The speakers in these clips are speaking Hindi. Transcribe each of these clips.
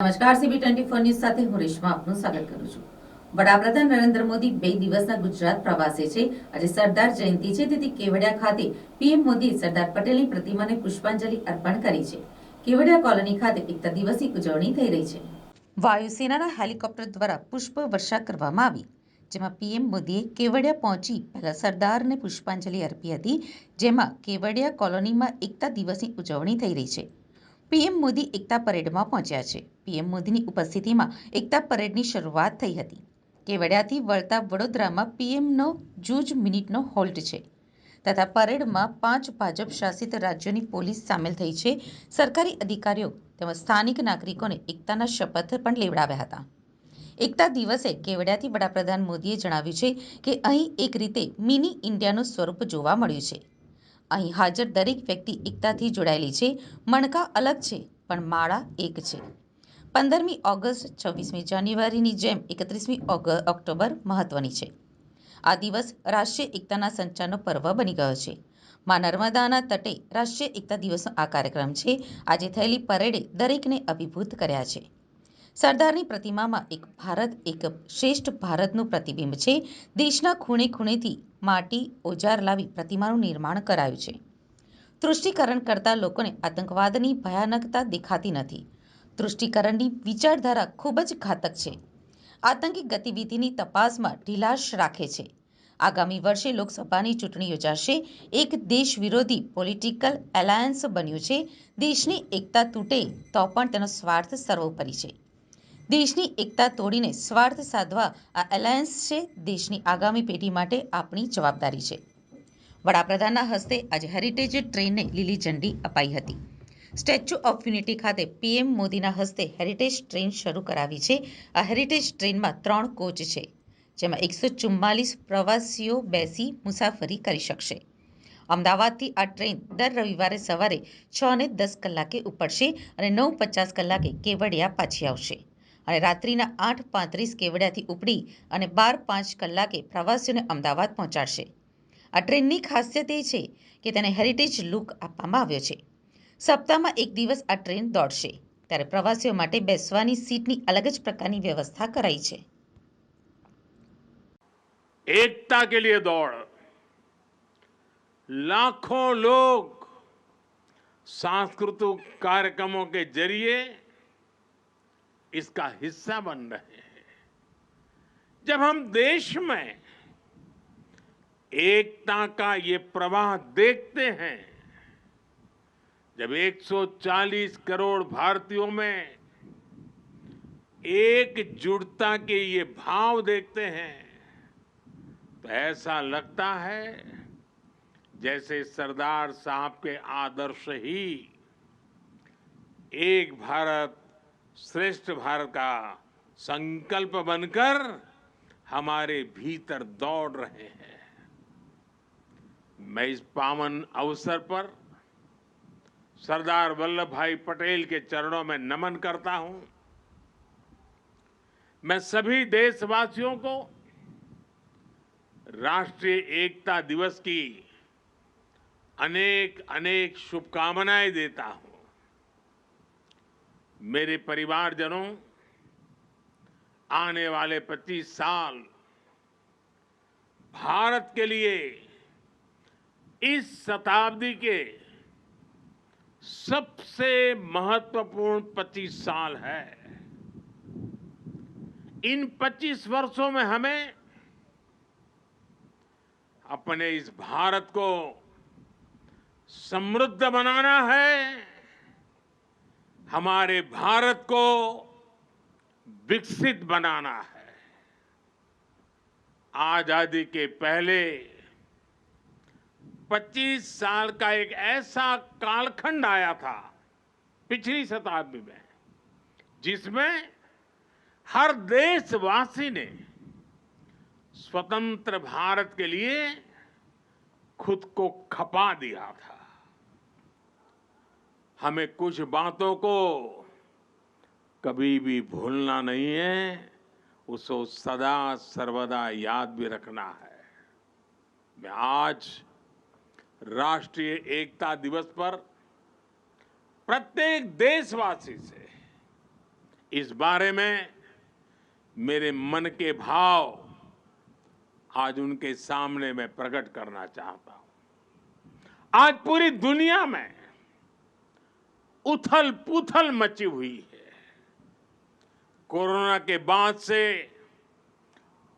નમસ્કાર CB24 ન્યૂઝ સાથે હું રેશમા આપનું સ્વાગત કરું છું. વડાપ્રધાન નરેન્દ્ર મોદી 2 દિવસના ગુજરાત પ્રવાસે છે. આજે સરદાર જયંતિ છે, તેથી કેવડિયા ખાતે પીએમ મોદીએ સરદાર પટેલની પ્રતિમાને પુષ્પાંજલિ અર્પણ કરી છે. કેવડિયા કોલોની ખાતે એકતા દિવસની ઉજવણી થઈ રહી છે. વાયુસેનાના હેલિકોપ્ટર દ્વારા પુષ્પ વર્ષા કરવામાં આવી, જેમાં પીએમ મોદીએ કેવડિયા પહોંચી પહેલા સરદારને પુષ્પાંજલિ અર્પી હતી, જેમાં કેવડિયા કોલોનીમાં એકતા દિવસની ઉજવણી થઈ રહી છે. પીએમ મોદી એકતા પરેડમાં પહોંચ્યા છે. પીએમ મોદીની ઉપસ્થિતિમાં એકતા પરેડની શરૂઆત થઈ હતી. કેવડિયાથી વળતા વડોદરામાં પીએમનો જૂજ મિનિટનો હોલ્ટ છે, તથા પરેડમાં 5 ભાજપ શાસિત રાજ્યોની પોલીસ સામેલ થઈ છે. સરકારી અધિકારીઓ તેમજ સ્થાનિક નાગરિકોને એકતાના શપથ પણ લેવડાવ્યા હતા. એકતા દિવસે કેવડિયાથી વડાપ્રધાન મોદીએ જણાવ્યું છે કે અહીં એક રીતે મિની ઇન્ડિયાનું સ્વરૂપ જોવા મળ્યું છે. અહીં હાજર દરેક વ્યક્તિ એકતાથી જોડાયેલી છે. મણકા અલગ છે, પણ માળા એક છે. 15મી ઓગસ્ટ, 26મી જાન્યુઆરીની જેમ 31મી ઓક્ટોબર મહત્વની છે. આ દિવસ રાષ્ટ્રીય એકતાના સંચારનો પર્વ બની ગયો છે. મા નર્મદાના તટે રાષ્ટ્રીય એકતા દિવસનો આ કાર્યક્રમ છે. આજે થયેલી પરેડે દરેકને અભિભૂત કર્યા છે. સરદારની પ્રતિમામાં એક ભારત એક શ્રેષ્ઠ ભારતનું પ્રતિબિંબ છે. દેશના ખૂણે ખૂણેથી માટી ઓજાર લાવી પ્રતિમાનું નિર્માણ કરાયું છે. તૃષ્ટિકરણ કરતા લોકોને આતંકવાદની ભયાનકતા દેખાતી નથી. તૃષ્ટિકરણની વિચારધારા ખૂબ જ ઘાતક છે. આતંકી ગતિવિધિની તપાસમાં ઢીલાશ રાખે છે. આગામી વર્ષે લોકસભાની ચૂંટણી યોજાશે. એક દેશ વિરોધી પોલિટિકલ એલાયન્સ બન્યું છે. દેશની એકતા તૂટે તો પણ તેનો સ્વાર્થ સર્વોપરી છે. દેશની એકતા તોડીને સ્વાર્થ સાધવા આ એલાયન્સ છે. દેશની આગામી પેઢી માટે આપણી જવાબદારી છે. વડાપ્રધાનના હસ્તે આજે હેરિટેજ ટ્રેનને લીલી ઝંડી અપાઈ હતી. સ્ટેચ્યુ ઓફ યુનિટી ખાતે પીએમ મોદીના હસ્તે હેરિટેજ ટ્રેન શરૂ કરાવી છે. આ હેરિટેજ ટ્રેનમાં 3 કોચ છે, જેમાં 144 પ્રવાસીઓ બેસી મુસાફરી કરી શકશે. અમદાવાદથી આ ટ્રેન દર રવિવારે સવારે 6:10 કલાકે ઉપડશે અને 9:50 કલાકે કેવડિયા પાછી આવશે અને રાત્રિના 8:35 કેવડિયાથી ઉપડી અને 12:05 કલાકે પ્રવાસીઓને અમદાવાદ પહોંચાડશે. આ ટ્રેનની ખાસિયત એ છે કે તેને હેરિટેજ લુક આપવામાં આવ્યો છે. સપ્તાહમાં એક દિવસ આ ટ્રેન દોડશે, ત્યારે પ્રવાસીઓ માટે બેસવાની સીટની અલગ જ પ્રકારની વ્યવસ્થા કરાઈ છે. एकता के लिए दौड़, लाखों लोग सांस्कृतिक कार्यक्रमों के जरिए इसका हिस्सा बन रहे हैं. जब हम देश में एकता का ये प्रवाह देखते हैं, जब 140 करोड़ भारतीयों में एकजुटता के ये भाव देखते हैं, तो ऐसा लगता है जैसे सरदार साहब के आदर्श ही एक भारत श्रेष्ठ भारत का संकल्प बनकर हमारे भीतर दौड़ रहे हैं. मैं इस पावन अवसर पर सरदार वल्लभ भाई पटेल के चरणों में नमन करता हूं. मैं सभी देशवासियों को राष्ट्रीय एकता दिवस की अनेक अनेक शुभकामनाएं देता हूं. मेरे परिवारजनों, आने वाले 25 साल भारत के लिए इस शताब्दी के सबसे महत्वपूर्ण 25 साल है. इन 25 वर्षों में हमें अपने इस भारत को समृद्ध बनाना है. हमारे भारत को विकसित बनाना है. आजादी के पहले 25 साल का एक ऐसा कालखंड आया था पिछली शताब्दी में, जिसमें हर देशवासी ने स्वतंत्र भारत के लिए खुद को खपा दिया था. हमें कुछ बातों को कभी भी भूलना नहीं है, उसको सदा सर्वदा याद भी रखना है. मैं आज राष्ट्रीय एकता दिवस पर प्रत्येक देशवासी से इस बारे में मेरे मन के भाव आज उनके सामने मैं प्रकट करना चाहता हूं। आज पूरी दुनिया में उथल पुथल मची हुई है। कोरोना के बाद से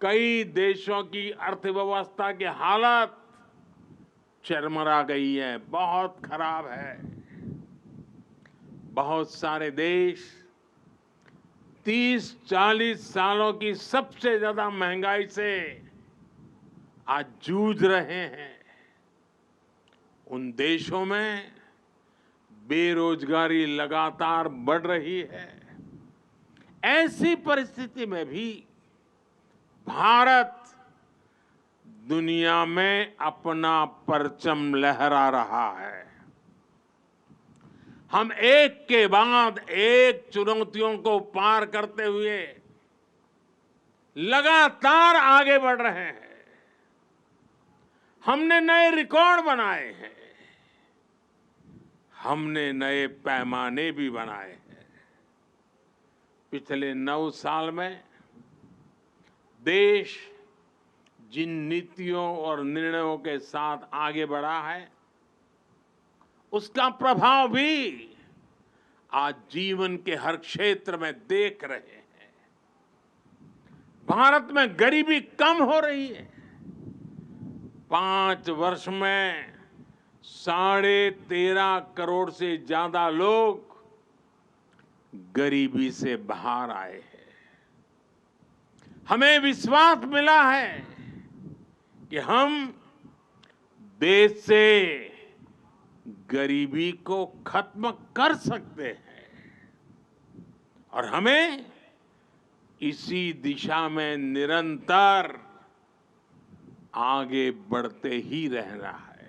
कई देशों की अर्थव्यवस्था की हालत चरमरा गई है, बहुत खराब है। बहुत सारे देश 30-40 सालों की सबसे ज्यादा महंगाई से आज जूझ रहे हैं। उन देशों में बेरोजगारी लगातार बढ़ रही है। ऐसी परिस्थिति में भी भारत दुनिया में अपना परचम लहरा रहा है। हम एक के बाद एक चुनौतियों को पार करते हुए लगातार आगे बढ़ रहे हैं। हमने नए रिकॉर्ड बनाए हैं। हमने नए पैमाने भी बनाए हैं। पिछले 9 साल में देश जिन नीतियों और निर्णयों के साथ आगे बढ़ा है, उसका प्रभाव भी आज जीवन के हर क्षेत्र में देख रहे हैं। भारत में गरीबी कम हो रही है। 5 वर्ष में 13.5 करोड़ से ज्यादा लोग गरीबी से बाहर आए हैं। हमें विश्वास मिला है कि हम देश से गरीबी को खत्म कर सकते हैं और हमें इसी दिशा में निरंतर आगे बढ़ते ही रहना है।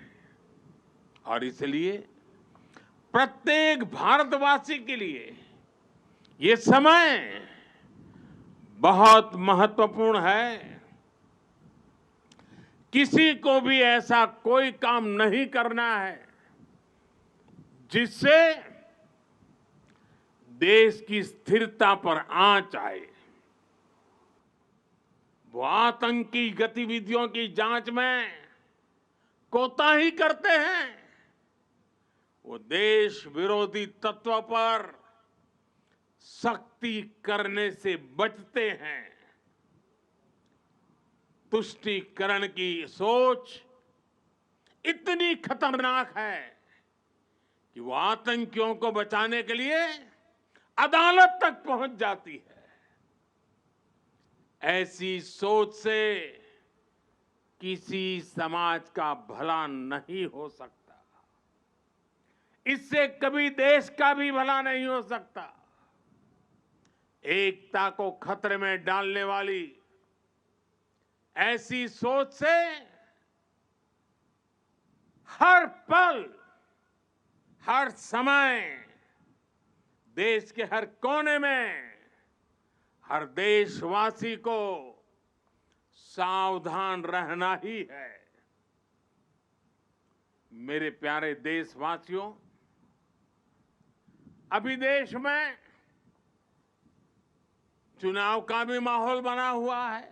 और इसलिए प्रत्येक भारतवासी के लिए ये समय बहुत महत्वपूर्ण है। किसी को भी ऐसा कोई काम नहीं करना है जिससे देश की स्थिरता पर आंच आए। वो आतंकी गतिविधियों की जांच में कोताही करते हैं। वो देश विरोधी तत्वों पर सख्ती करने से बचते हैं। तुष्टीकरण की सोच इतनी खतरनाक है कि वो आतंकियों को बचाने के लिए अदालत तक पहुंच जाती है। ऐसी सोच से किसी समाज का भला नहीं हो सकता। इससे कभी देश का भी भला नहीं हो सकता। एकता को खतरे में डालने वाली ऐसी सोच से हर पल, हर समय देश के हर कोने में हर देशवासी को सावधान रहना ही है। मेरे प्यारे देशवासियों, अभी देश में चुनाव का भी माहौल बना हुआ है।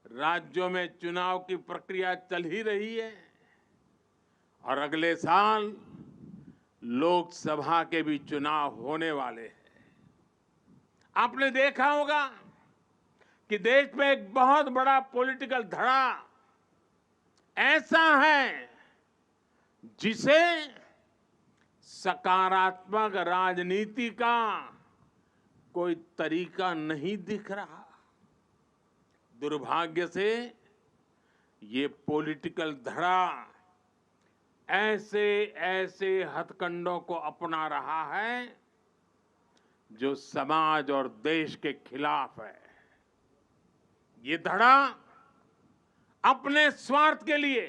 राज्यों में चुनाव की प्रक्रिया चल ही रही है और अगले साल लोकसभा के भी चुनाव होने वाले हैं। आपने देखा होगा कि देश में एक बहुत बड़ा पॉलिटिकल धड़ा ऐसा है जिसे सकारात्मक राजनीति का कोई तरीका नहीं दिख रहा। दुर्भाग्य से ये पॉलिटिकल धड़ा ऐसे ऐसे हथकंडों को अपना रहा है जो समाज और देश के खिलाफ है। ये धड़ा अपने स्वार्थ के लिए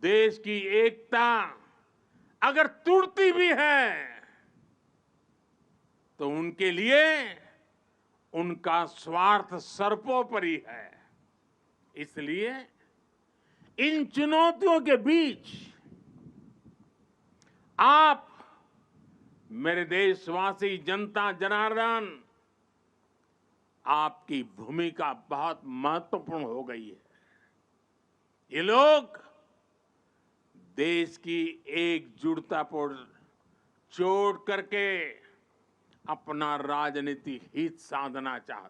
देश की एकता अगर टूटती भी है तो उनके लिए उनका स्वार्थ सर्वोपरि है। इसलिए इन चुनौतियों के बीच आप मेरे देशवासी, जनता जनार्दन, आपकी भूमिका बहुत महत्वपूर्ण हो गई है। ये लोग देश की एकजुटता पर चोट करके अपना राजनीतिक हित साधना चाहते